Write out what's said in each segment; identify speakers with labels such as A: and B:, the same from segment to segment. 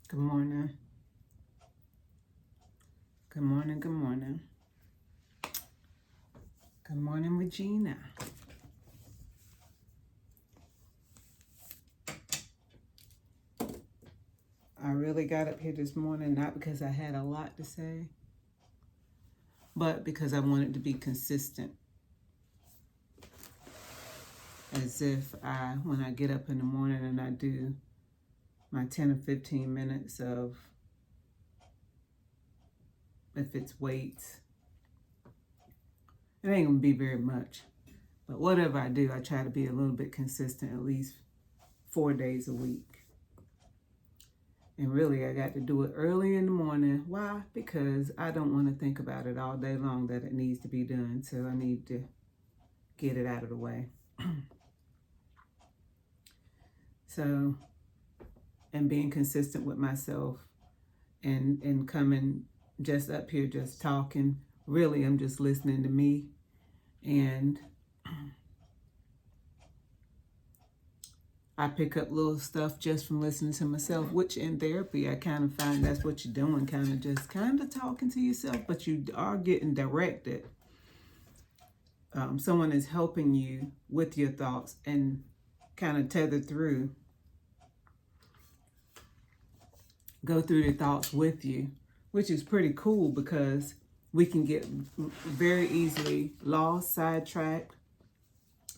A: Good morning. Good morning. Good morning. Good morning, Regina. I really got up here this morning not because I had a lot to say, but because I wanted to be consistent. As if when I get up in the morning and I do my 10 or 15 minutes of, if it's weights, it ain't gonna be very much. But whatever I do, I try to be a little bit consistent, at least 4 days a week. And really, I got to do it early in the morning. Why? Because I don't want to think about it all day long that it needs to be done. So I need to get it out of the way. So, and being consistent with myself and coming just up here, just talking. Really, I'm just listening to me. And I pick up little stuff just from listening to myself, which in therapy, I kind of find that's what you're doing, kind of talking to yourself, but you are getting directed. Someone is helping you with your thoughts and kind of go through the thoughts with you, which is pretty cool because we can get very easily lost, sidetracked.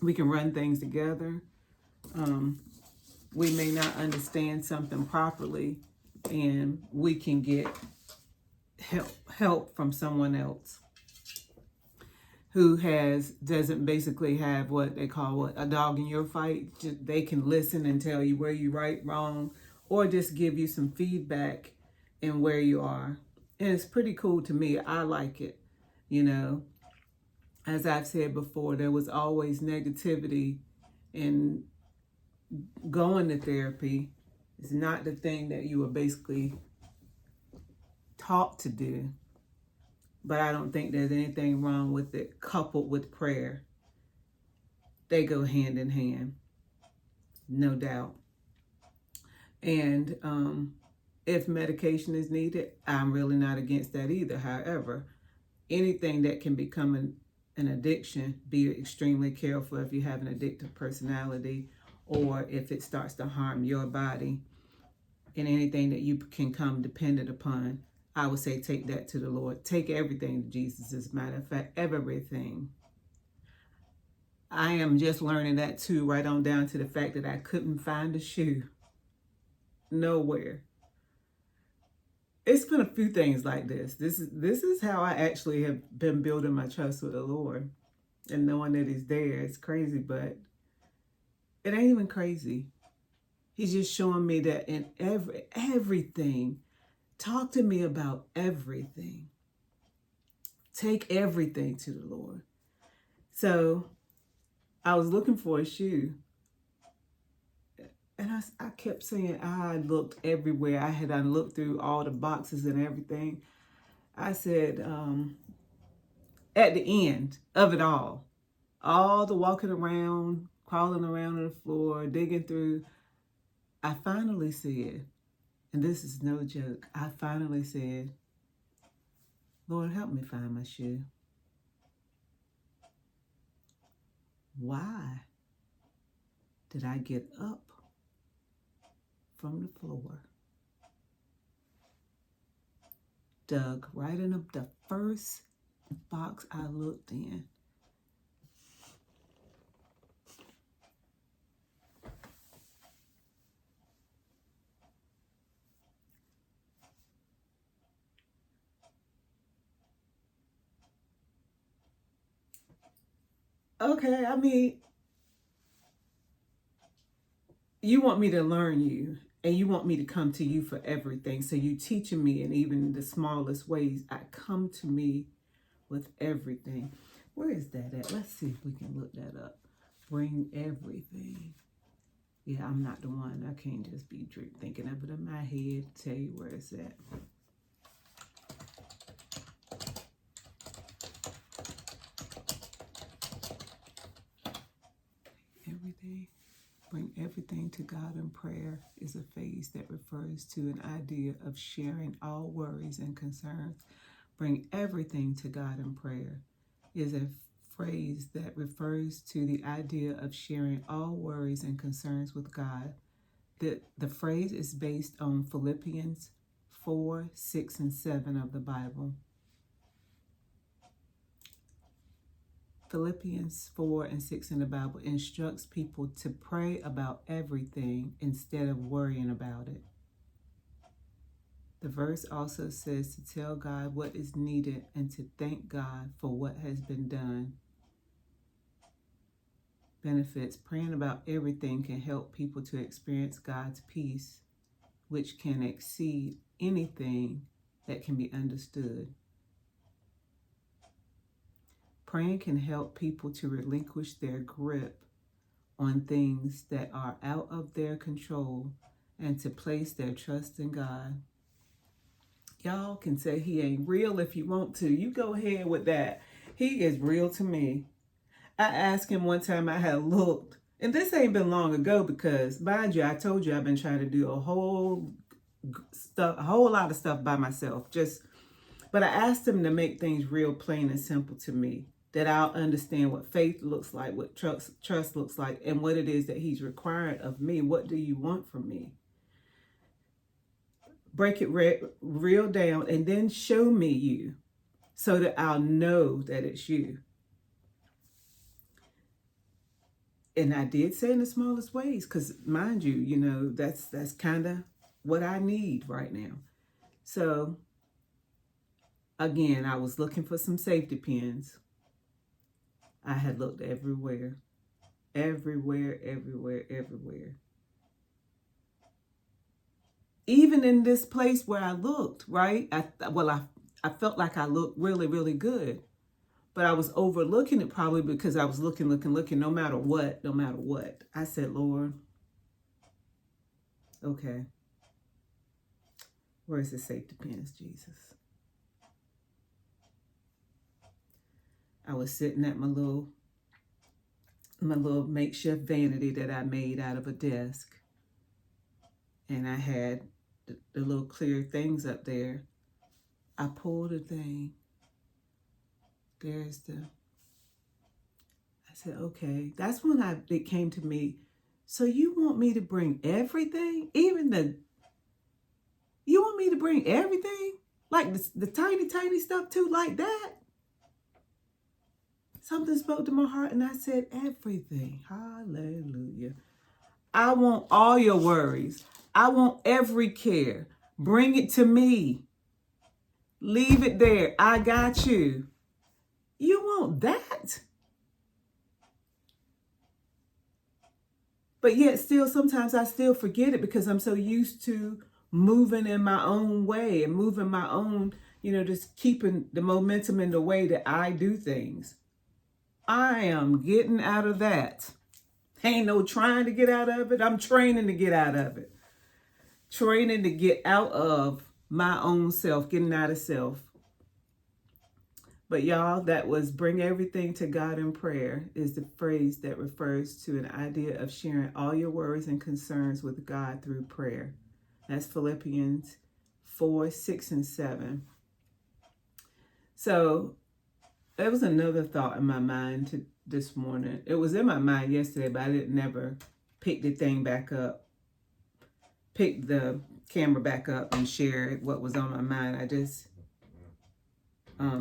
A: We can run things together. We may not understand something properly, and we can get help from someone else who doesn't basically have what they call a dog in your fight. They can listen and tell you where you're right, wrong, or just give you some feedback in where you are. And it's pretty cool to me. I like it. As I've said before, there was always negativity, and going to therapy is not the thing that you were basically taught to do. But I don't think there's anything wrong with it coupled with prayer. They go hand in hand, no doubt. And if medication is needed, I'm really not against that either. However, anything that can become an addiction, be extremely careful if you have an addictive personality or if it starts to harm your body, and anything that you can come dependent upon. I would say take that to the Lord. Take everything to Jesus, as a matter of fact, everything. I am just learning that too, right on down to the fact that I couldn't find a shoe. Nowhere. It's been a few things like this. This is how I actually have been building my trust with the Lord and knowing that He's there. It's crazy, but it ain't even crazy. He's just showing me that in everything. Talk to me about everything. Take everything to the Lord. So I was looking for a shoe. And I kept saying, I looked everywhere. I had looked through all the boxes and everything. I said, at the end of it all the walking around, crawling around on the floor, digging through, I finally said, and this is no joke, I finally said, Lord, help me find my shoe. Why did I get up from the floor, dug right in the first box I looked in, okay, I mean, you want me to learn you, and you want me to come to you for everything. So you teaching me, and even in the smallest ways, I come to me with everything. Where is that at? Let's see if we can look that up. Bring everything. Yeah, I'm not the one. I can't just be thinking of it in my head. Tell you where it's at. Everything. Bring everything to God in prayer is a phrase that refers to an idea of sharing all worries and concerns. Bring everything to God in prayer is a phrase that refers to the idea of sharing all worries and concerns with God. The phrase is based on Philippians 4, 6, and 7 of the Bible. Philippians 4 and 6 in the Bible instructs people to pray about everything instead of worrying about it. The verse also says to tell God what is needed and to thank God for what has been done. Benefits: praying about everything can help people to experience God's peace, which can exceed anything that can be understood. Praying can help people to relinquish their grip on things that are out of their control and to place their trust in God. Y'all can say he ain't real if you want to. You go ahead with that. He is real to me. I asked him one time, I had looked, and this ain't been long ago because, mind you, I told you I've been trying to do a whole lot of stuff by myself. But I asked him to make things real plain and simple to me, that I'll understand what faith looks like, what trust looks like, and what it is that he's requiring of me. What do you want from me? Break it real down and then show me you so that I'll know that it's you. And I did say in the smallest ways, because mind you, that's kind of what I need right now. So again, I was looking for some safety pins. I had looked everywhere. Even in this place where I looked, right? I felt like I looked really, really good. But I was overlooking it probably because I was looking, no matter what. I said, Lord, okay, where's the safety pins, Jesus? I was sitting at my little makeshift vanity that I made out of a desk. And I had the little clear things up there. I pulled the thing. I said, okay. That's when it came to me. So you want me to bring everything? You want me to bring everything? Like the tiny stuff too, like that? Something spoke to my heart and I said, everything. Hallelujah. I want all your worries. I want every care. Bring it to me. Leave it there. I got you. You want that? But yet still, sometimes I still forget it because I'm so used to moving in my own way and moving my own, just keeping the momentum in the way that I do things. I am getting out of that. Ain't no trying to get out of it. I'm training to get out of it. Training to get out of my own self, getting out of self. But y'all, that was bring everything to God in prayer is the phrase that refers to an idea of sharing all your worries and concerns with God through prayer. That's Philippians 4, 6, and 7. So there was another thought in my mind this morning. It was in my mind yesterday, but I didn't never pick the camera back up and share what was on my mind. I just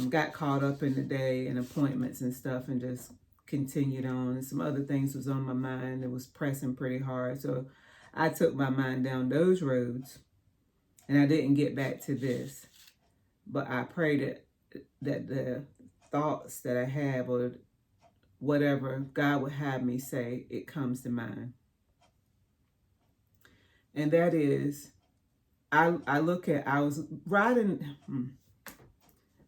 A: got caught up in the day and appointments and stuff and just continued on. And some other things was on my mind. It was pressing pretty hard. So I took my mind down those roads and I didn't get back to this. But I prayed that the thoughts that I have or whatever God would have me say, it comes to mind. And that is, I was riding,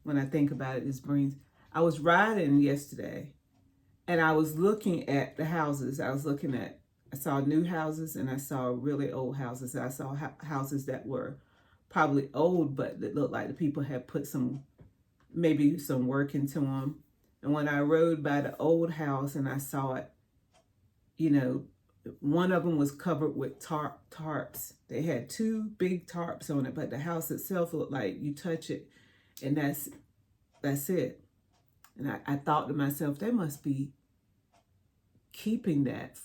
A: when I think about it, I was riding yesterday and I was looking at the houses. I saw new houses and I saw really old houses. I saw houses that were probably old, but that looked like the people had put maybe some work into them. And when I rode by the old house and I saw it, One of them was covered with tarps. They had two big tarps on it, but the house itself looked like you touch it and that's it. And I thought to myself, they must be keeping that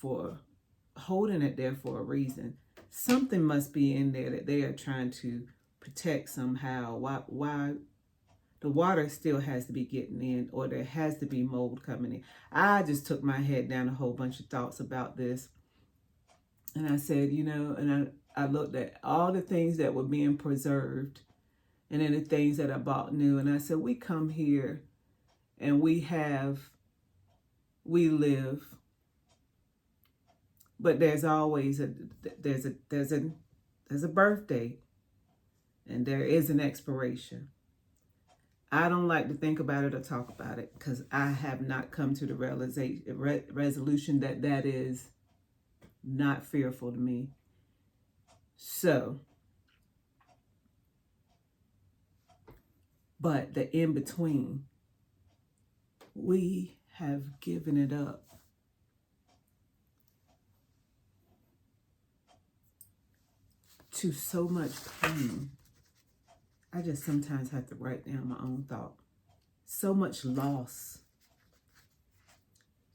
A: holding it there for a reason. Something must be in there that they are trying to protect somehow. Why the water still has to be getting in, or there has to be mold coming in. I just took my head down a whole bunch of thoughts about this. And I said, and I looked at all the things that were being preserved and then the things that I bought new. And I said, we come here and we live, but there's always there's a birth date and there is an expiration. I don't like to think about it or talk about it because I have not come to the resolution that is not fearful to me. So, but the in between, we have given it up. To so much pain. I just sometimes have to write down my own thought. So much loss,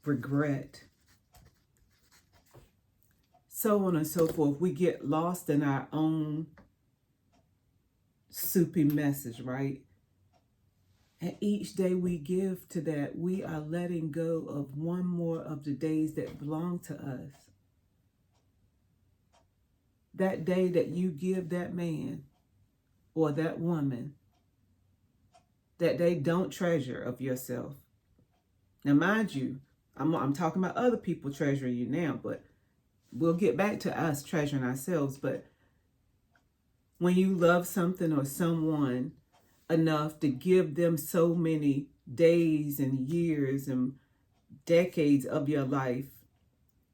A: regret, so on and so forth. We get lost in our own soupy message, right? And each day we give to that, we are letting go of one more of the days that belong to us. That day that you give that man or that woman that they don't treasure of yourself. Now, mind you, I'm talking about other people treasuring you now, but we'll get back to us treasuring ourselves. But when you love something or someone enough to give them so many days and years and decades of your life,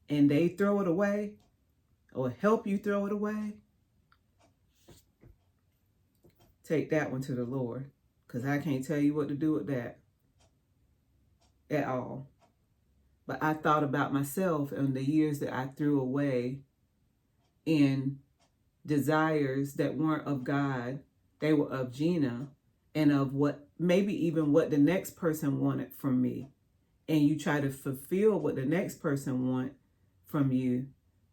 A: and they throw it away or help you throw it away, take that one to the Lord, because I can't tell you what to do with that at all. But I thought about myself and the years that I threw away in desires that weren't of God. They were of Gina and of maybe even what the next person wanted from me. And you try to fulfill what the next person wants from you,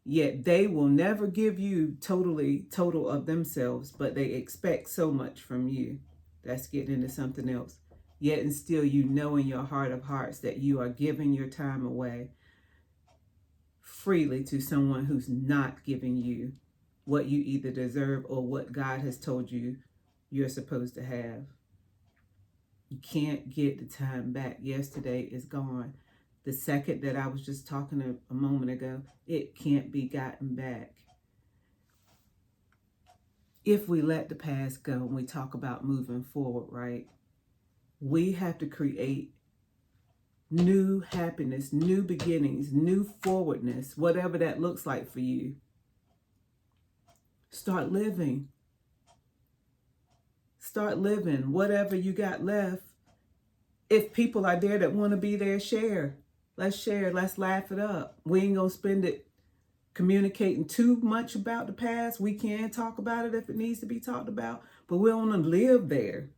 A: yet they will never give you total of themselves, but they expect so much from you. That's getting into something else. Yet and still you know in your heart of hearts that you are giving your time away freely to someone who's not giving you what you either deserve or what God has told you you're supposed to have. You can't get the time back. Yesterday is gone. The second that I was just talking a moment ago, it can't be gotten back. If we let the past go and we talk about moving forward, right? We have to create new happiness, new beginnings, new forwardness, whatever that looks like for you. Start living. Start living. Whatever you got left. If people are there that want to be there, share. Let's share. Let's laugh it up. We ain't going to spend it communicating too much about the past. We can talk about it if it needs to be talked about, but we don't want to live there.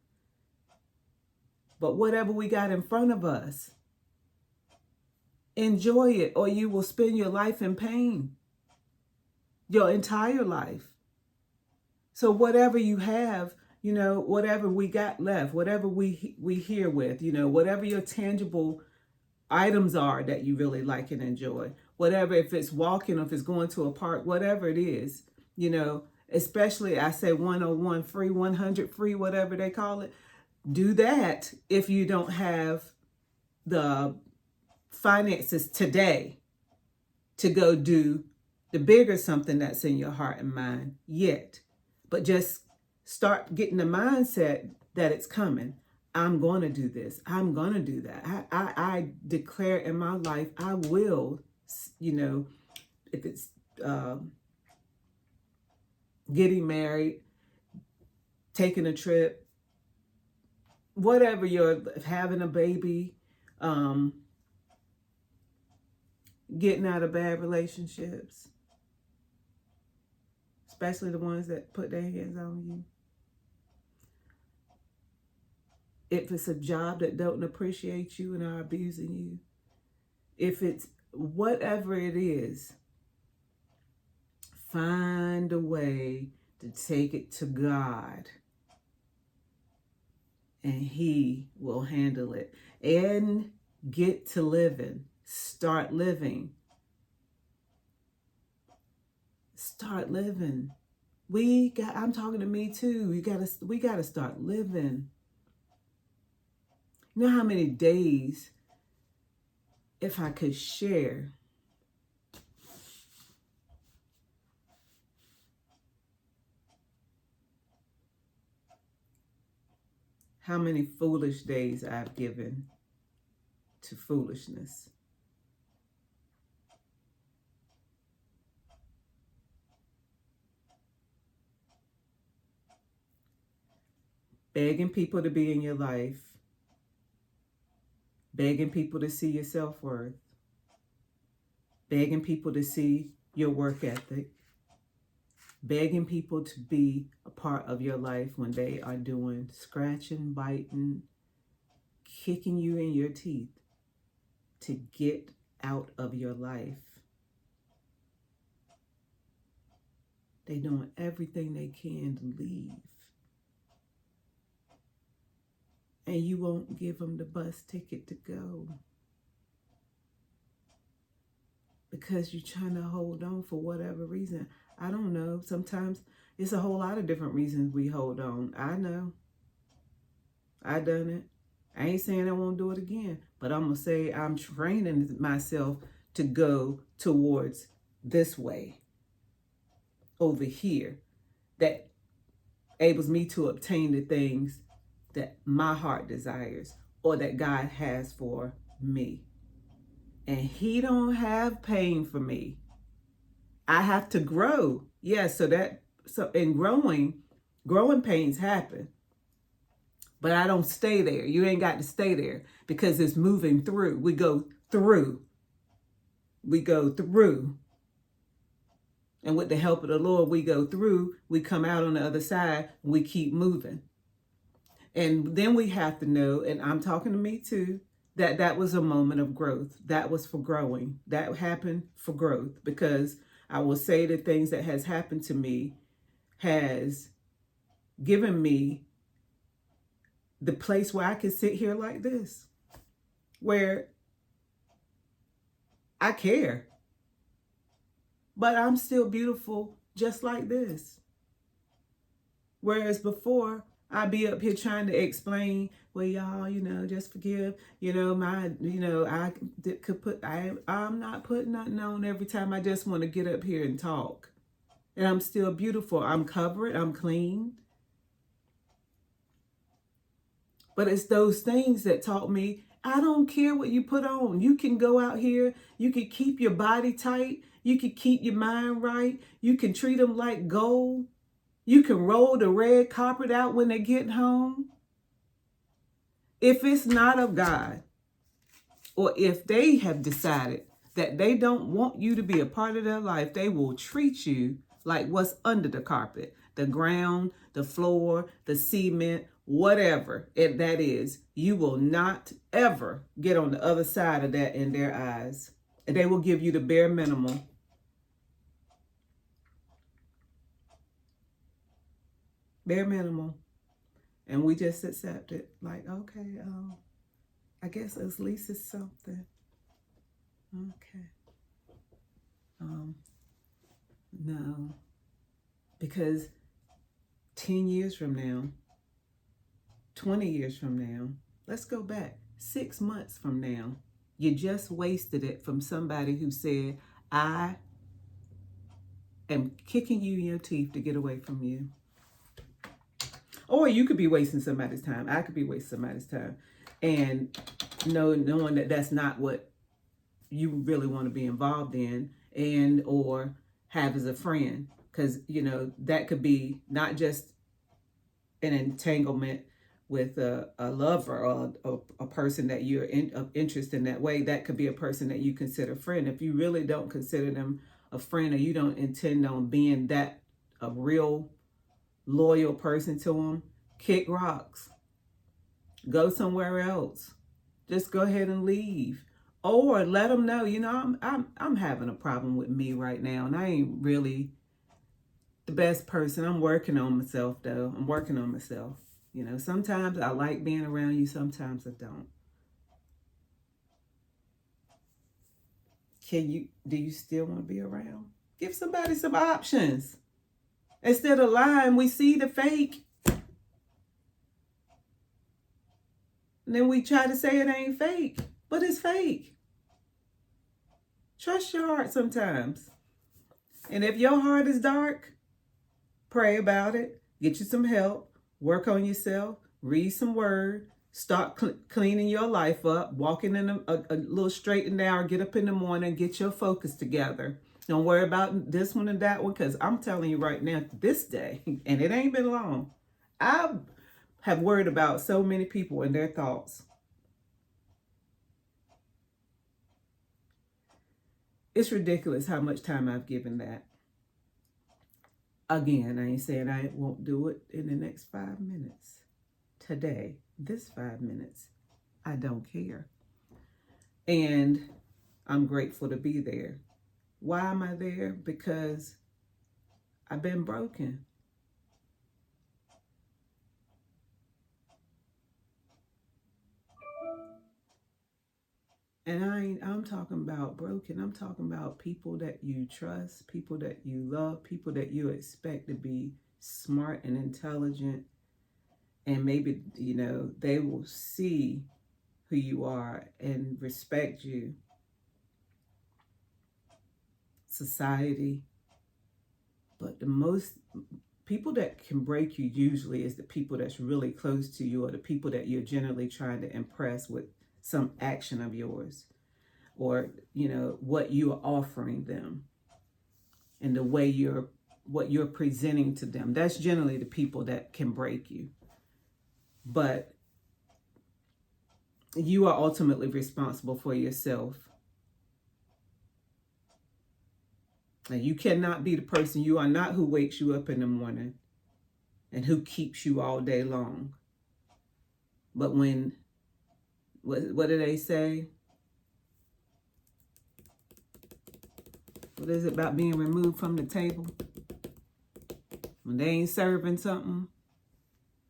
A: But whatever we got in front of us, enjoy it, or you will spend your life in pain. Your entire life. So whatever you have, whatever we got left, whatever we here with, whatever your tangible items are that you really like and enjoy, whatever, if it's walking, if it's going to a park, whatever it is, especially I say 101 free, 100 free, whatever they call it, do that if you don't have the finances today to go do the bigger something that's in your heart and mind yet. But just start getting the mindset that it's coming. I'm going to do this. I'm going to do that. I declare in my life, I will, if it's getting married, taking a trip, whatever you're having a baby, getting out of bad relationships, especially the ones that put their hands on you. If it's a job that don't appreciate you and are abusing you, if it's whatever it is, find a way to take it to God, and He will handle it. And get to living. Start living. Start living. I'm talking to me too. We gotta start living. You know how many days, if I could share, how many foolish days I've given to foolishness. Begging people to be in your life. Begging people to see your self-worth. Begging people to see your work ethic. Begging people to be a part of your life when they are doing scratching, biting, kicking you in your teeth to get out of your life. They doing everything they can to leave. And you won't give them the bus ticket to go. Because you're trying to hold on for whatever reason. I don't know. Sometimes it's a whole lot of different reasons we hold on. I know. I done it. I ain't saying I won't do it again. But I'm going to say I'm training myself to go towards this way. Over here. That enables me to obtain the things that my heart desires or that God has for me. And He don't have pain for me. I have to grow. Yes, so in growing pains happen. But I don't stay there. You ain't got to stay there because it's moving through. We go through. We go through. And with the help of the Lord, we go through. We come out on the other side. And we keep moving. And then we have to know, and I'm talking to me too, that was a moment of growth. That was for growing. That happened for growth, because I will say the things that has happened to me has given me the place where I can sit here like this, where I care, but I'm still beautiful just like this. Whereas before, I'd be up here trying to explain, well, y'all, just forgive, I'm not putting nothing on every time. I just want to get up here and talk. And I'm still beautiful. I'm covered. I'm clean. But it's those things that taught me, I don't care what you put on. You can go out here. You can keep your body tight. You can keep your mind right. You can treat them like gold. You can roll the red carpet out when they get home. If it's not of God, or if they have decided that they don't want you to be a part of their life, they will treat you like what's under the carpet, the ground, the floor, the cement, whatever that is. You will not ever get on the other side of that in their eyes. And they will give you the bare minimum. Bare minimum. And we just accept it. Like, okay, I guess at least it's something. Okay. No. Because 10 years from now, 20 years from now, let's go back, 6 months from now, you just wasted it from somebody who said, I am kicking you in your teeth to get away from you. Or you could be wasting somebody's time. I could be wasting somebody's time. And knowing that that's not what you really want to be involved in and or have as a friend. Because, that could be not just an entanglement, with a lover or a person that you're of interest in that way. That could be a person that you consider friend. If you really don't consider them a friend, or you don't intend on being that a real loyal person to them, kick rocks. Go somewhere else. Just go ahead and leave. Or let them know, I'm having a problem with me right now, and I ain't really the best person. I'm working on myself, though. I'm working on myself. Sometimes I like being around you, sometimes I don't. Do you still want to be around? Give somebody some options. Instead of lying, we see the fake. And then we try to say it ain't fake, but it's fake. Trust your heart sometimes. And if your heart is dark, pray about it. Get you some help. Work on yourself. Read some word. Start cleaning your life up. Walking in a little straight and narrow. Get up in the morning. Get your focus together. Don't worry about this one and that one, because I'm telling you right now, this day, and it ain't been long, I have worried about so many people and their thoughts. It's ridiculous how much time I've given that. Again, I ain't saying I won't do it in the next 5 minutes. Today, this 5 minutes, I don't care. And I'm grateful to be there. Why am I there? Because I've been broken. And I'm talking about broken. I'm talking about people that you trust, people that you love, people that you expect to be smart and intelligent. And maybe, they will see who you are and respect you. Society. But the most people that can break you usually is the people that's really close to you, or the people that you're generally trying to impress with some action of yours, or what you are offering them, and the way what you're presenting to them. That's generally the people that can break you. But you are ultimately responsible for yourself. And you cannot be the person, you are not who wakes you up in the morning and who keeps you all day long. But what do they say? What is it about being removed from the table? When they ain't serving something,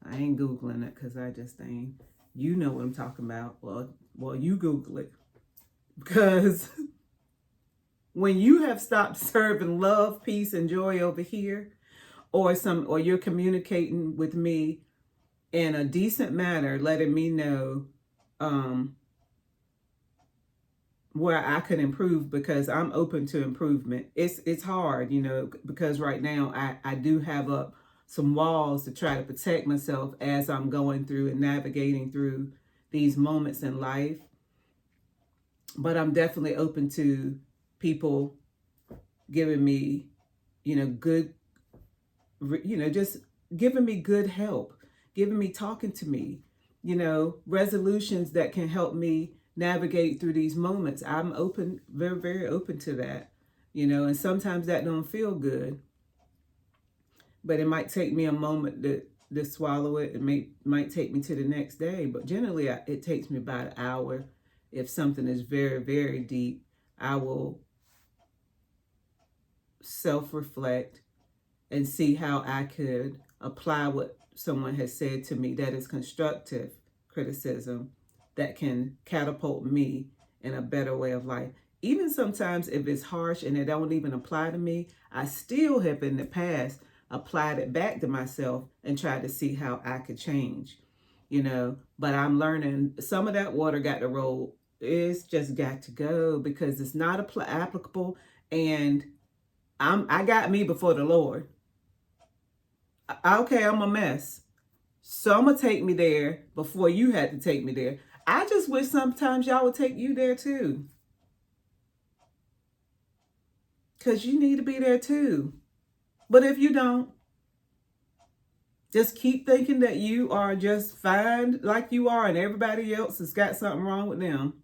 A: I ain't Googling it because I just ain't. You know what I'm talking about. Well, you Google it. Because when you have stopped serving love, peace, and joy over here, or you're communicating with me in a decent manner, letting me know where I could improve, because I'm open to improvement. It's hard, because right now I do have up some walls to try to protect myself as I'm going through and navigating through these moments in life. But I'm definitely open to people giving me, good, just giving me good help, giving me, talking to me, resolutions that can help me navigate through these moments. I'm open, very, very open to that, and sometimes that don't feel good, but it might take me a moment to swallow it. It might take me to the next day, but generally it takes me about an hour. If something is very, very deep, I will self-reflect and see how I could apply what someone has said to me that is constructive criticism that can catapult me in a better way of life. Even sometimes if it's harsh and it don't even apply to me, I still have in the past applied it back to myself and tried to see how I could change, but I'm learning some of that water got to roll. It's just got to go, because it's not applicable, and I got me before the Lord. Okay, I'm a mess. So I'm going to take me there before you had to take me there. I just wish sometimes y'all would take you there too. Because you need to be there too. But if you don't, Just keep thinking that you are just fine like you are and everybody else has got something wrong with them.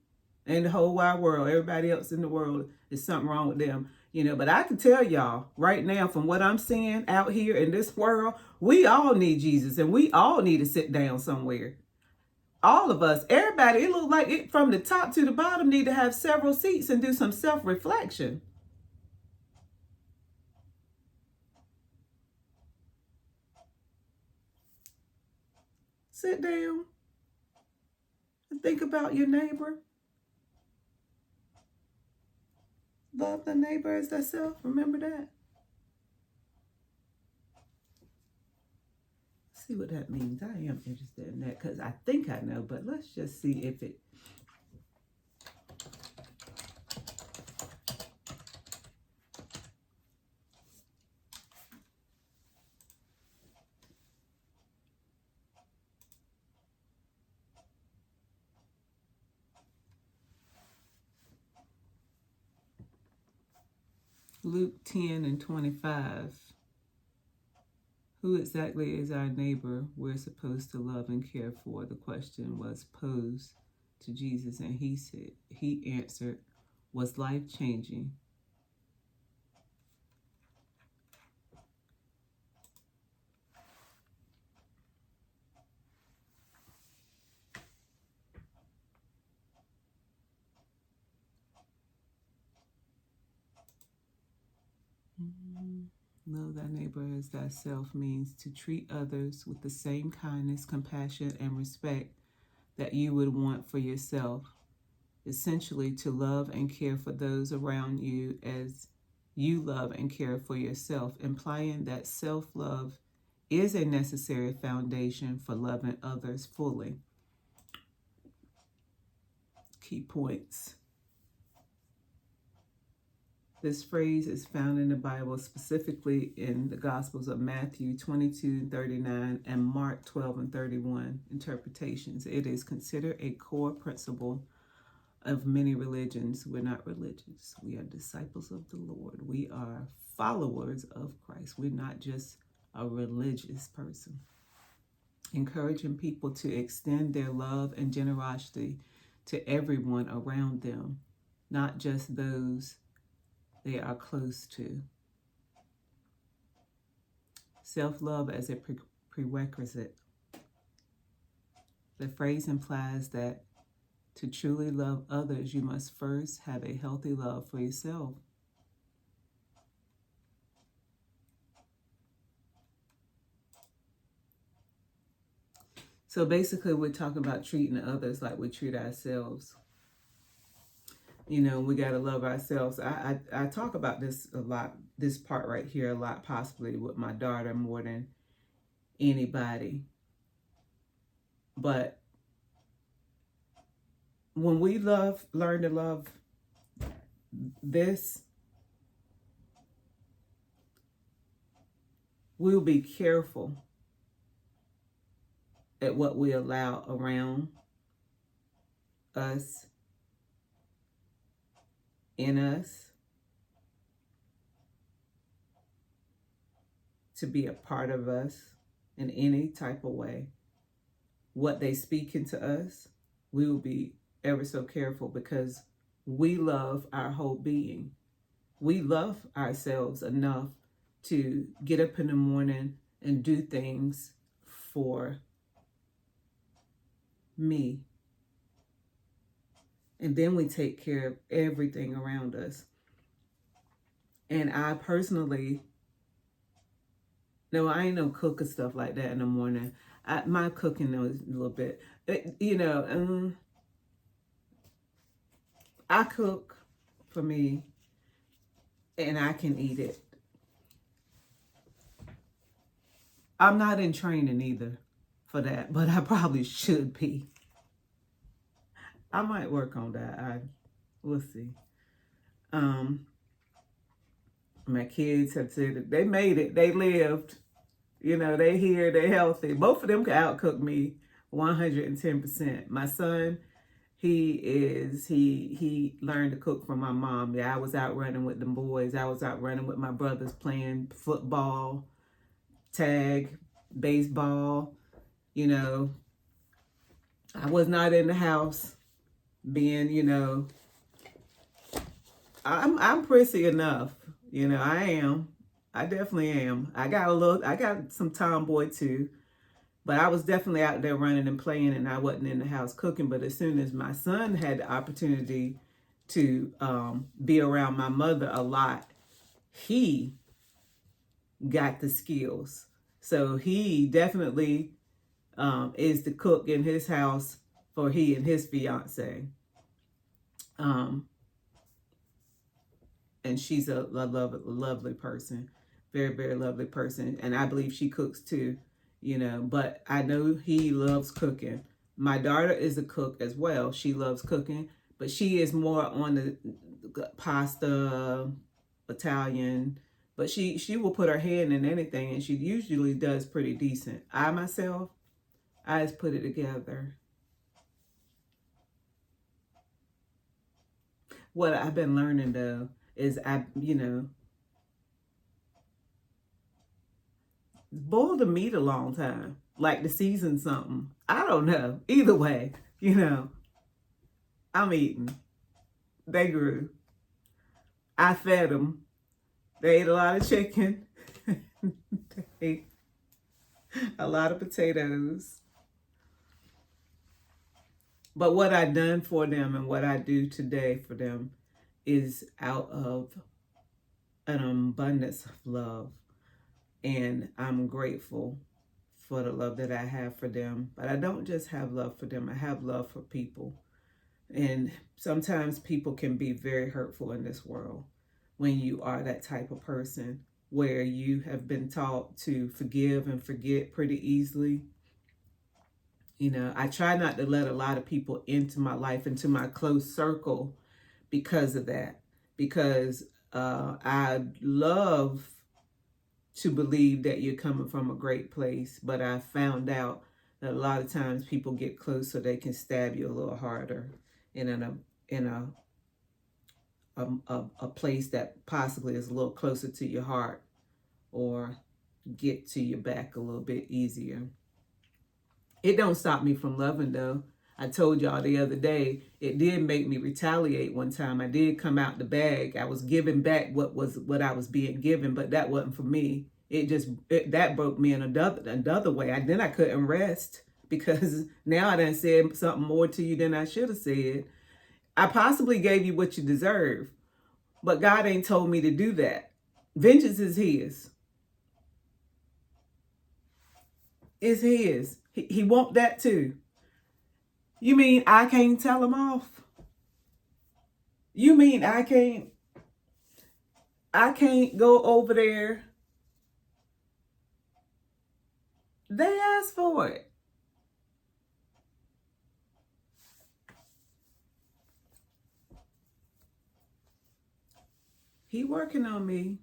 A: And the whole wide world, everybody else in the world is something wrong with them. But I can tell y'all right now from what I'm seeing out here in this world, we all need Jesus and we all need to sit down somewhere. All of us, everybody, it looks like it from the top to the bottom need to have several seats and do some self-reflection. Sit down and think about your neighbor. Love the neighbor as thyself. Remember that. See what that means. I am interested in that because I think I know, but let's just see if it. Luke 10 and 25. Who exactly is our neighbor we're supposed to love and care for? The question was posed to Jesus, and he answered, was life-changing. Love thy neighbor as thyself means to treat others with the same kindness, compassion, and respect that you would want for yourself. Essentially, to love and care for those around you as you love and care for yourself, implying that self-love is a necessary foundation for loving others fully. Key points. This phrase is found in the Bible, specifically in the Gospels of Matthew 22:39 and Mark 12:31 interpretations. It is considered a core principle of many religions. We're not religious. We are disciples of the Lord. We are followers of Christ. We're not just a religious person. Encouraging people to extend their love and generosity to everyone around them, not just those they are close to. Self-love as a prerequisite. The phrase implies that to truly love others, you must first have a healthy love for yourself. So basically, we're talking about treating others like we treat ourselves. We got to love ourselves. I talk about this a lot, this part right here a lot, possibly with my daughter more than anybody. But when we learn to love this, we'll be careful at what we allow around us, in us, to be a part of us in any type of way. What they speak into us, we will be ever so careful because we love our whole being. We love ourselves enough to get up in the morning and do things for me. And then we take care of everything around us. And I personally, no, I ain't no cook or stuff like that in the morning. My cooking is a little bit, I cook for me and I can eat it. I'm not in training either for that, but I probably should be. I might work on that. We'll see. My kids have said that they made it. They lived. They here. They healthy. Both of them can outcook me 110%. My son, he learned to cook from my mom. Yeah, I was out running with them boys. I was out running with my brothers playing football, tag, baseball. You know, I was not in the house being, I'm prissy enough. I am. I definitely am. I got some tomboy too, but I was definitely out there running and playing, and I wasn't in the house cooking. But as soon as my son had the opportunity to be around my mother a lot, he got the skills. So he definitely is the cook in his house for he and his fiance. Um, and she's a lovely person, very, very lovely person. And I believe she cooks too, but I know he loves cooking. My daughter is a cook as well. She loves cooking, but she is more on the pasta, Italian, but she will put her hand in anything, and she usually does pretty decent. I just put it together. What I've been learning though is boil the meat a long time, like to season something. I don't know. Either way, I'm eating. They grew. I fed them. They ate a lot of chicken. They ate a lot of potatoes. But what I done for them and what I do today for them is out of an abundance of love. And I'm grateful for the love that I have for them. But I don't just have love for them, I have love for people. And sometimes people can be very hurtful in this world when you are that type of person where you have been taught to forgive and forget pretty easily. I try not to let a lot of people into my life, into my close circle because of that. Because I love to believe that you're coming from a great place, but I found out that a lot of times people get close so they can stab you a little harder in a place that possibly is a little closer to your heart, or get to your back a little bit easier. It don't stop me from loving though. I told y'all the other day, it did make me retaliate one time. I did come out the bag. I was giving back what I was being given, but that wasn't for me. That broke me in another way. Then I couldn't rest because now I done said something more to you than I should have said. I possibly gave you what you deserve, but God ain't told me to do that. Vengeance is his. It's his. He want that too. You mean I can't tell him off? You mean I can't go over there? They asked for it. He working on me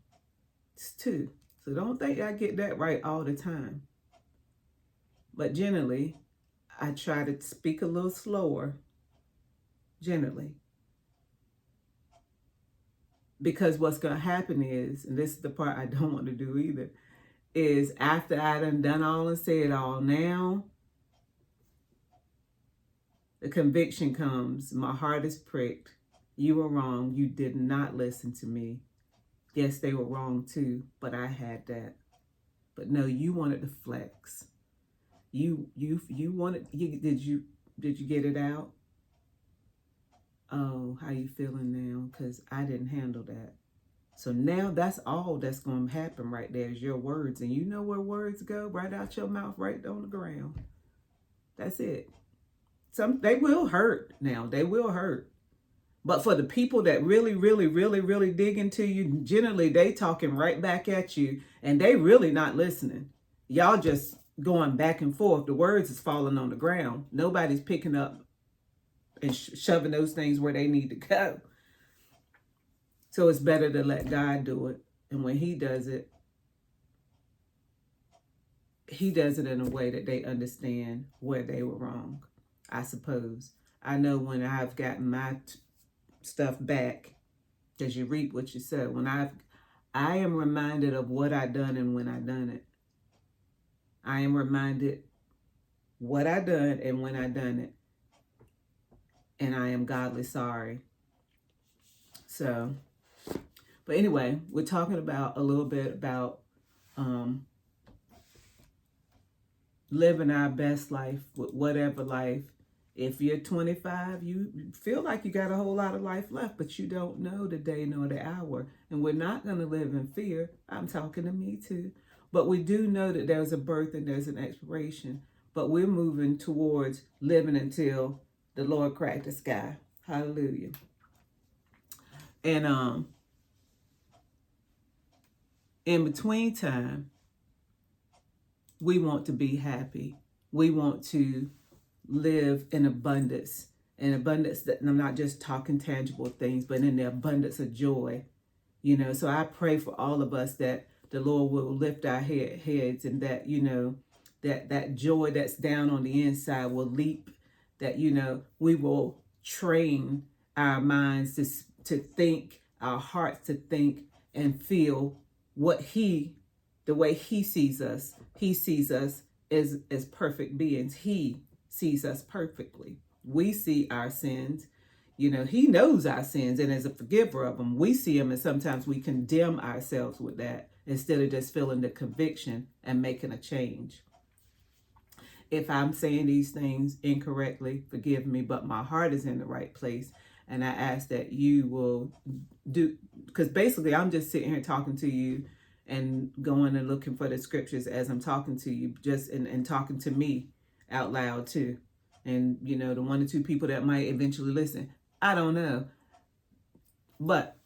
A: too. So don't think I get that right all the time. But generally, I try to speak a little slower. Generally. Because what's going to happen is, and this is the part I don't want to do either, is after I done all and said all, now the conviction comes. My heart is pricked. You were wrong. You did not listen to me. Yes, they were wrong too, but I had that. But no, you wanted to flex. You wanted. Did you get it out? Oh, how you feeling now? Because I didn't handle that. So now that's all that's going to happen right there is your words. And you know where words go? Right out your mouth, right on the ground. That's it. They will hurt now. They will hurt. But for the people that really, really, really, really dig into you, generally they talking right back at you and they really not listening. Y'all just going back and forth. The words is falling on the ground. Nobody's picking up and shoving those things where they need to go. So it's better to let God do it. And when he does it in a way that they understand where they were wrong, I suppose. I know when I've gotten my stuff back, because you reap what you sow. When I am reminded of what I done and when I done it. I am reminded what I done and when I done it. And I am godly sorry. So, but anyway, we're talking about a little bit about living our best life with whatever life. If you're 25, you feel like you got a whole lot of life left, but you don't know the day nor the hour. And we're not going to live in fear. I'm talking to me too. But we do know that there's a birth and there's an expiration. But we're moving towards living until the Lord cracked the sky. Hallelujah. And in between time, we want to be happy. We want to live in abundance. In abundance that, and I'm not just talking tangible things, but in the abundance of joy. You know, so I pray for all of us that the Lord will lift our heads, and that, you know, that joy that's down on the inside will leap, that, you know, we will train our minds to think, our hearts to think and feel what the way he sees us. He sees us as perfect beings. He sees us perfectly. We see our sins. You know, he knows our sins and is a forgiver of them. We see them, and sometimes we condemn ourselves with that instead of just feeling the conviction and making a change. If I'm saying these things incorrectly, forgive me, but my heart is in the right place. And I ask that you will do, because basically I'm just sitting here talking to you and going and looking for the scriptures as I'm talking to you, just and talking to me out loud too. And, you know, the 1 or 2 people that might eventually listen, I don't know. But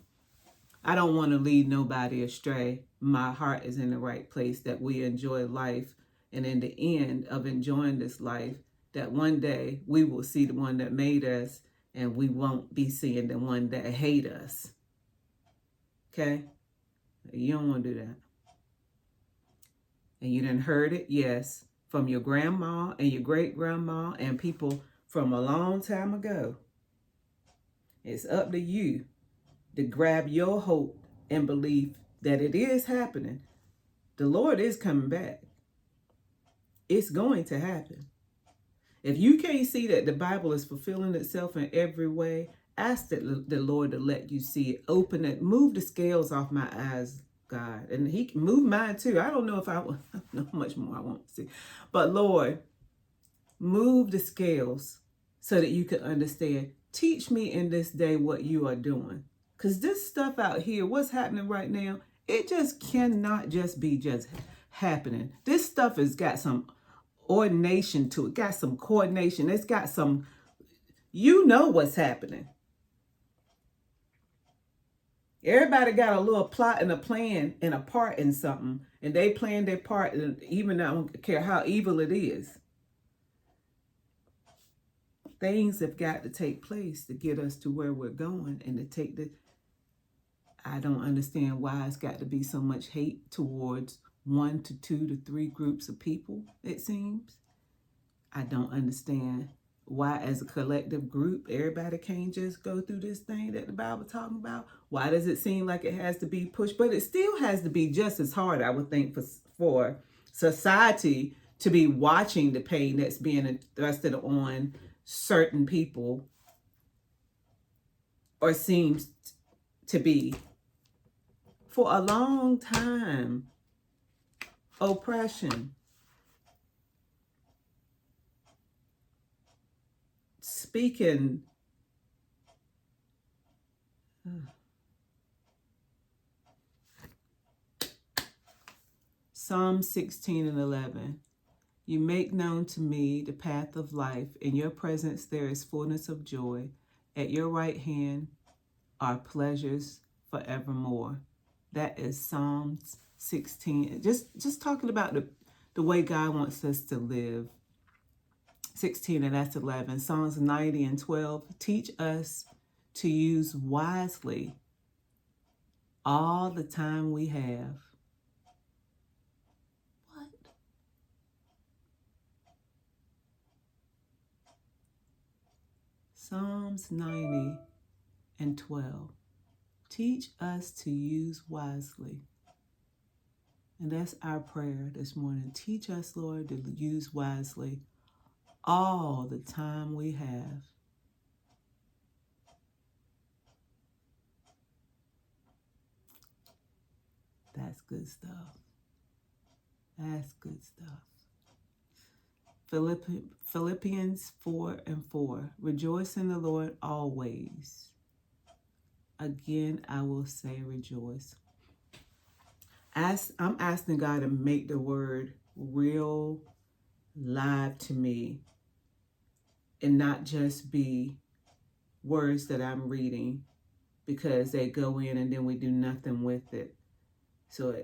A: I don't want to lead nobody astray. My heart is in the right place, that we enjoy life. And in the end of enjoying this life, that one day we will see the one that made us, and we won't be seeing the one that hate us. Okay? You don't want to do that. And you done heard it, yes, from your grandma and your great grandma and people from a long time ago. It's up to you to grab your hope and belief that it is happening. The Lord is coming back. It's going to happen. If you can't see that the Bible is fulfilling itself in every way, ask the Lord to let you see it. Open it. Move the scales off my eyes, God. And he can move mine too. I don't know if I don't know how much more I want to see. But Lord, move the scales so that you can understand. Teach me in this day what you are doing. Because this stuff out here, what's happening right now, it just cannot just be just happening. This stuff has got some ordination to it, got some coordination. It's got some, you know what's happening. Everybody got a little plot and a plan and a part in something, and they playing their part, and even I don't care how evil it is. Things have got to take place to get us to where we're going, and to take the, I don't understand why it's got to be so much hate towards 1 to 2 to 3 groups of people, it seems. I don't understand why, as a collective group, everybody can't just go through this thing that the Bible talking about. Why does it seem like it has to be pushed? But it still has to be just as hard, I would think, for society to be watching the pain that's being thrusted on certain people, or seems to be, for a long time. Oppression. Speaking. Psalm 16 and 11. You make known to me the path of life. In your presence there is fullness of joy. At your right hand are pleasures forevermore. That is Psalms 16. Just talking about the way God wants us to live. 16, and that's 11. Psalms 90 and 12. Teach us to use wisely all the time we have. What? Psalms 90 and 12. Teach us to use wisely. And that's our prayer this morning. Teach us, Lord, to use wisely all the time we have. That's good stuff. That's good stuff. Philippians 4:4. Rejoice in the Lord always. Again, I will say rejoice. I'm asking God to make the word real live to me and not just be words that I'm reading because they go in and then we do nothing with it. So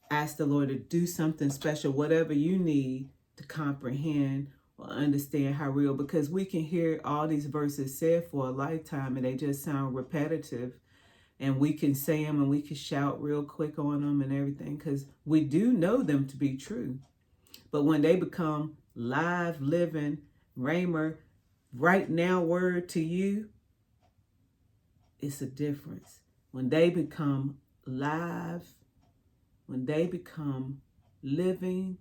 A: ask the Lord to do something special, whatever you need to comprehend or understand how real, because we can hear all these verses said for a lifetime and they just sound repetitive, and we can say them and we can shout real quick on them and everything because we do know them to be true. But when they become live, living, Rhema, right now word to you, it's a difference. When they become live, when they become living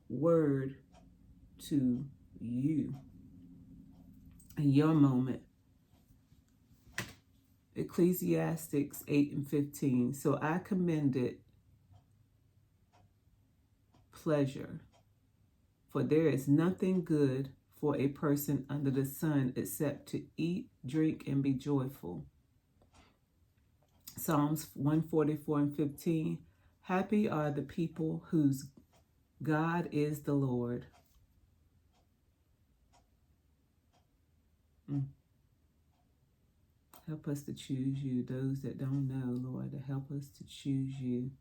A: word to you in your moment. Ecclesiastes 8:15. So I commended pleasure, for there is nothing good for a person under the sun except to eat, drink, and be joyful. Psalms 144:15. Happy are the people whose God is the Lord. Help us to choose you. Those that don't know, Lord, to help us to choose you.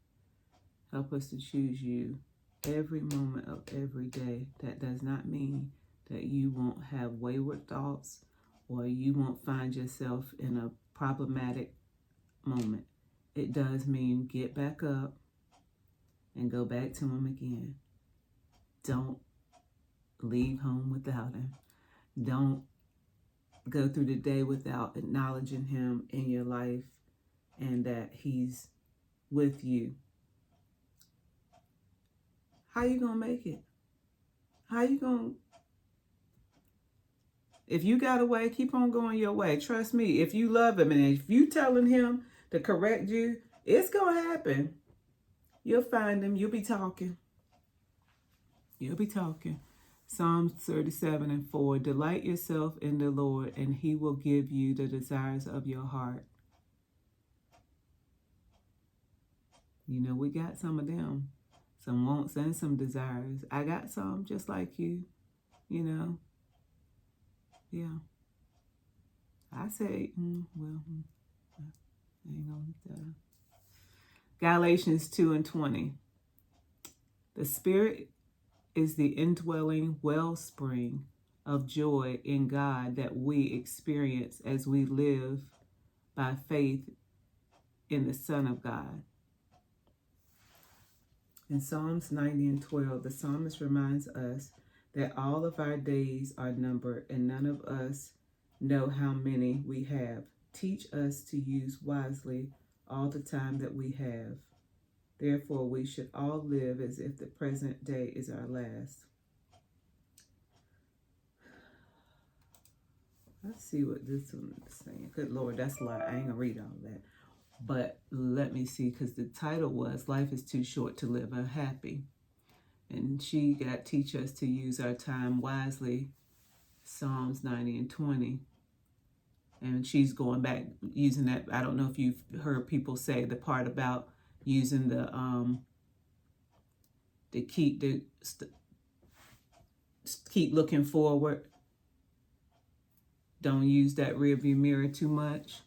A: Help us to choose you every moment of every day. That does not mean that you won't have wayward thoughts or you won't find yourself in a problematic moment. It does mean get back up and go back to him again. Don't leave home without him. Don't go through the day without acknowledging him in your life and that he's with you. How you gonna make it? How you gonna? If you got a way, keep on going your way. Trust me, if you love him and if you telling him to correct you, it's gonna happen. You'll find him. You'll be talking. You'll be talking. Psalms 37:4. Delight yourself in the Lord, and he will give you the desires of your heart. You know, we got some of them. Some wants and some desires. I got some just like you, you know. Yeah. I say, I ain't gonna. Galatians 2:20. The Spirit is the indwelling wellspring of joy in God that we experience as we live by faith in the Son of God. In Psalms 90:12, the psalmist reminds us that all of our days are numbered and none of us know how many we have. Teach us to use wisely all the time that we have. Therefore, we should all live as if the present day is our last. Let's see what this one is saying. Good Lord, that's a lot. I ain't gonna read all that. But let me see, because the title was Life is Too Short to Live Unhappy. And she got teach us to use our time wisely, Psalms 90:20. And she's going back using that. I don't know if you've heard people say the part about using the keep looking forward. Don't use that rearview mirror too much.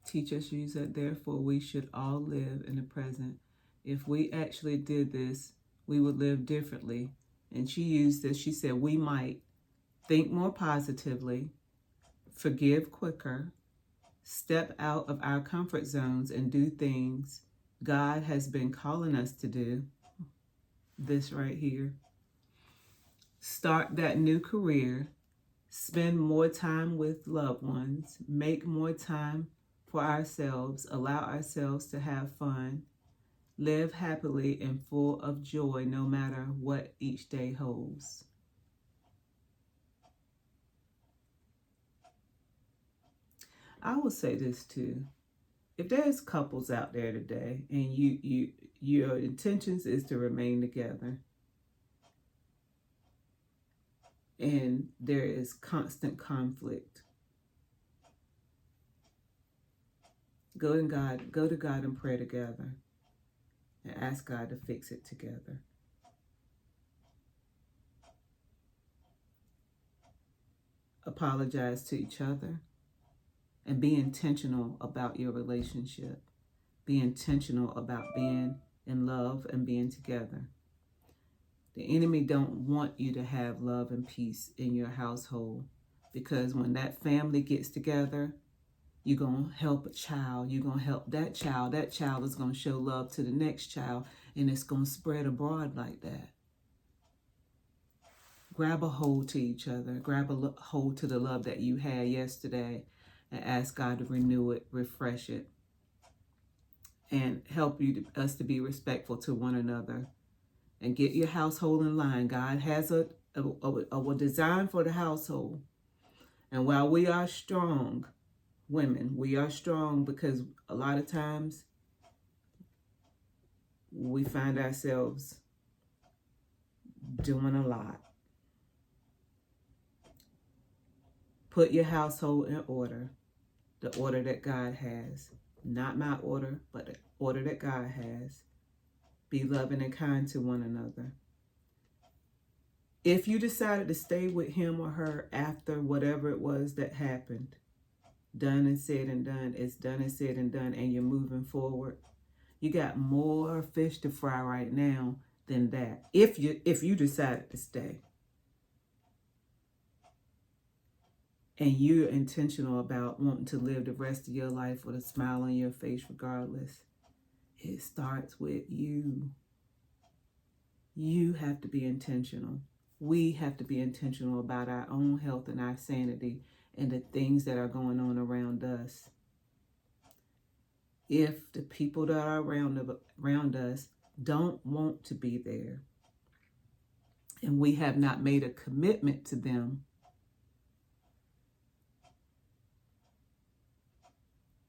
A: Teach us to use that. Therefore, we should all live in the present. If we actually did this, we would live differently. And she used this. She said we might think more positively, forgive quicker, step out of our comfort zones and do things God has been calling us to do. This right here. Start that new career spend more time with loved ones, make more time for ourselves, allow ourselves to have fun, live happily and full of joy no matter what each day holds. I will say this too. If there's couples out there today and your intentions is to remain together and there is constant conflict, go to God and pray together and ask God to fix it together. Apologize to each other and be intentional about your relationship. Be intentional about being in love and being together. The enemy don't want you to have love and peace in your household, because when that family gets together, you're going to help a child. You're going to help that child. That child is going to show love to the next child, and it's going to spread abroad like that. Grab a hold to each other. Grab a hold to the love that you had yesterday and ask God to renew it, refresh it, and help us to be respectful to one another. And get your household in line. God has a design for the household. And while we are strong, women, we are strong because a lot of times we find ourselves doing a lot. Put your household in order, the order that God has. Not my order, but the order that God has. Be loving and kind to one another. If you decided to stay with him or her after whatever it was that happened, done and said and done, it's done and said and done, and you're moving forward, you got more fish to fry right now than that. If you decided to stay. And you're intentional about wanting to live the rest of your life with a smile on your face regardless, it starts with you. You have to be intentional. We have to be intentional about our own health and our sanity and the things that are going on around us. If the people that are around us don't want to be there, and we have not made a commitment to them,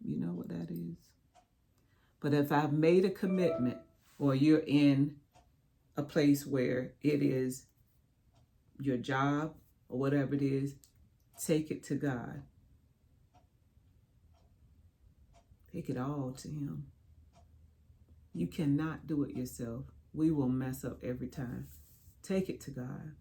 A: you know what that is. But if I've made a commitment, or you're in a place where it is your job or whatever it is, take it to God. Take it all to him. You cannot do it yourself. We will mess up every time. Take it to God.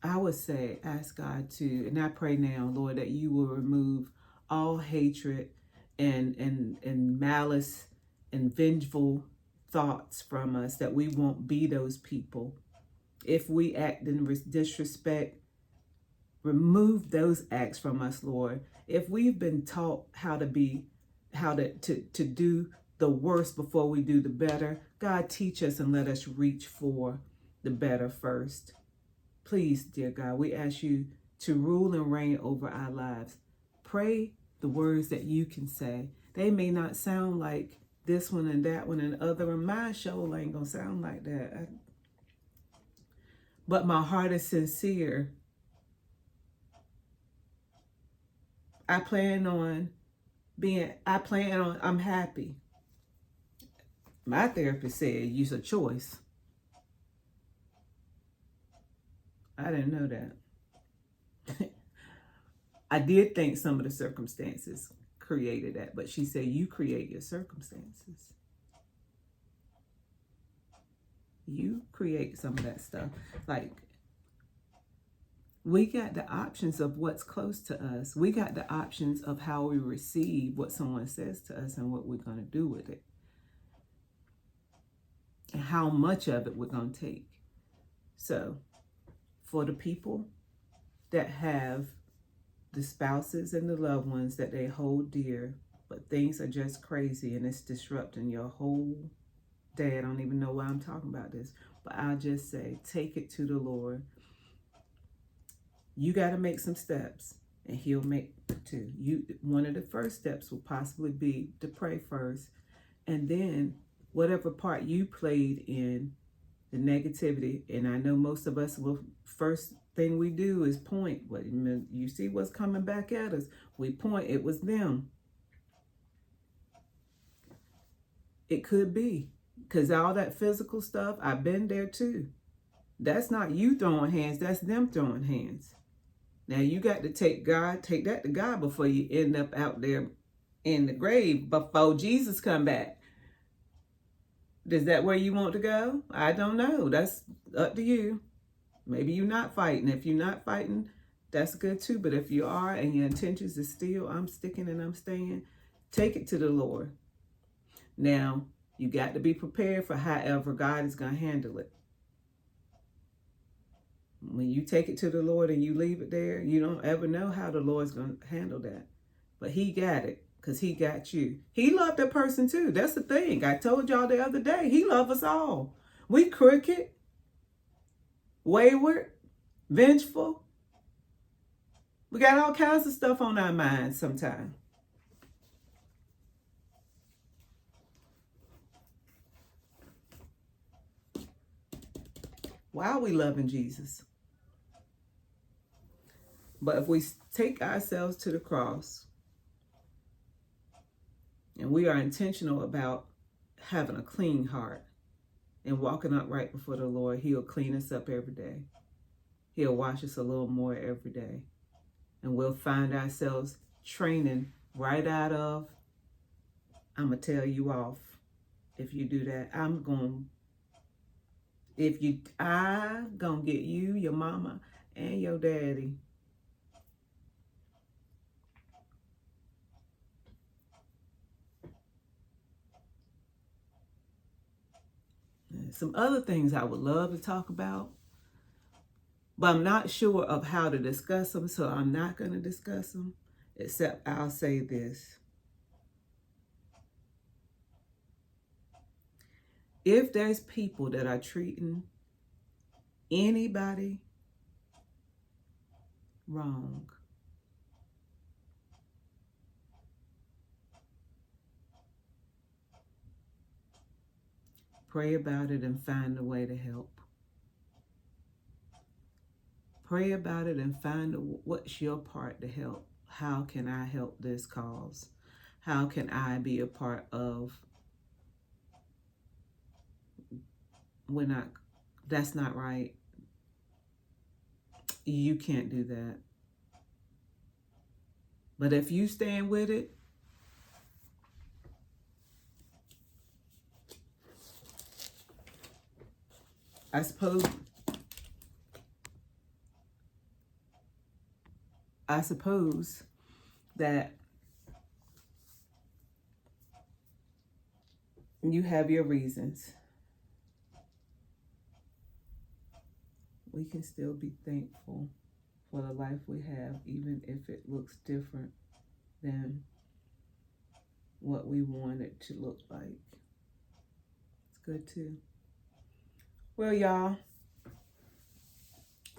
A: I would say, ask God to, and I pray now, Lord, that you will remove all hatred and malice and vengeful thoughts from us, that we won't be those people. If we act in disrespect, remove those acts from us, Lord. If we've been taught how to do the worst before we do the better, God, teach us and let us reach for the better first. Please, dear God, we ask you to rule and reign over our lives. Pray the words that you can say. They may not sound like this one and that one and the other, and my show ain't gonna sound like that. But my heart is sincere. I'm happy. My therapist said use a choice. I didn't know that. I did think some of the circumstances created that, but she said you create your circumstances. You create some of that stuff. Like, we got the options of what's close to us. We got the options of how we receive what someone says to us and what we're going to do with it. And how much of it we're going to take. So, for the people that have the spouses and the loved ones that they hold dear, but things are just crazy and it's disrupting your whole day. I don't even know why I'm talking about this. But I'll just say, take it to the Lord. You got to make some steps, and he'll make two. One of the first steps will possibly be to pray first, and then whatever part you played in the negativity. And I know most of us will, first thing we do is point. What you see what's coming back at us, we point. It was them. It could be, because all that physical stuff, I've been there too. That's not you throwing hands, that's them throwing hands. Now you got to take that to God before you end up out there in the grave before Jesus come back. Is that where you want to go? I don't know. That's up to you. Maybe you're not fighting. If you're not fighting, that's good too. But if you are and your intentions is still, I'm sticking and I'm staying, take it to the Lord. Now, you got to be prepared for however God is going to handle it. When you take it to the Lord and you leave it there, you don't ever know how the Lord's going to handle that. But he got it, because he got you. He loved that person too. That's the thing. I told y'all the other day, he loved us all. We crooked, wayward, vengeful. We got all kinds of stuff on our minds sometimes. Why are we loving Jesus? But if we take ourselves to the cross and we are intentional about having a clean heart and walking upright before the Lord, he'll clean us up every day. He'll wash us a little more every day. And we'll find ourselves training right out of, I'm going to tell you off. If you do that, I'm going to get you, your mama, and your daddy. Some other things I would love to talk about, but I'm not sure of how to discuss them, so I'm not going to discuss them, except I'll say this. If there's people that are treating anybody wrong, pray about it and find a way to help. Pray about it and find what's your part to help. How can I help this cause? How can I be a part of? That's not right. You can't do that. But if you stand with it, I suppose that you have your reasons. We can still be thankful for the life we have, even if it looks different than what we want it to look like. It's good too. Well, y'all,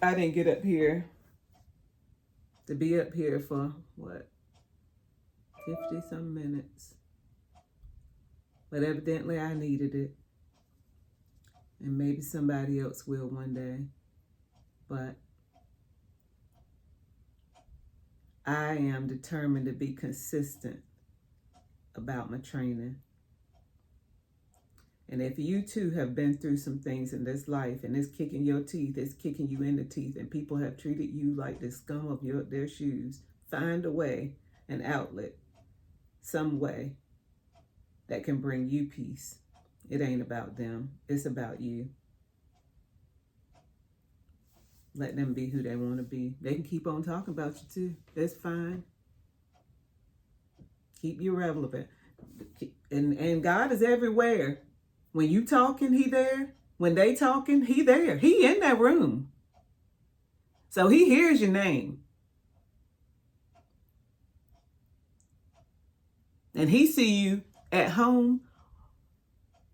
A: I didn't get up here to be up here for, 50 some minutes. But evidently I needed it. And maybe somebody else will one day. But I am determined to be consistent about my training. And if you too have been through some things in this life and it's kicking your teeth, it's kicking you in the teeth, and people have treated you like the scum of their shoes, find a way, an outlet, some way that can bring you peace. It ain't about them. It's about you. Let them be who they want to be. They can keep on talking about you too. That's fine. Keep you relevant. And God is everywhere. When you talking, he there. When they talking, he there. He in that room. So he hears your name. And he see you at home,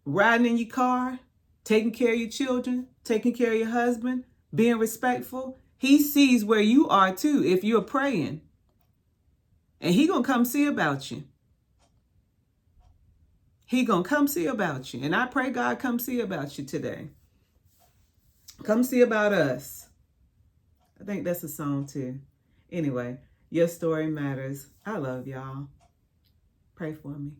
A: riding in your car, taking care of your children, taking care of your husband, being respectful. He sees where you are too if you're praying. And he gonna come see about you. He gonna come see about you. And I pray God come see about you today. Come see about us. I think that's a song too. Anyway, your story matters. I love y'all. Pray for me.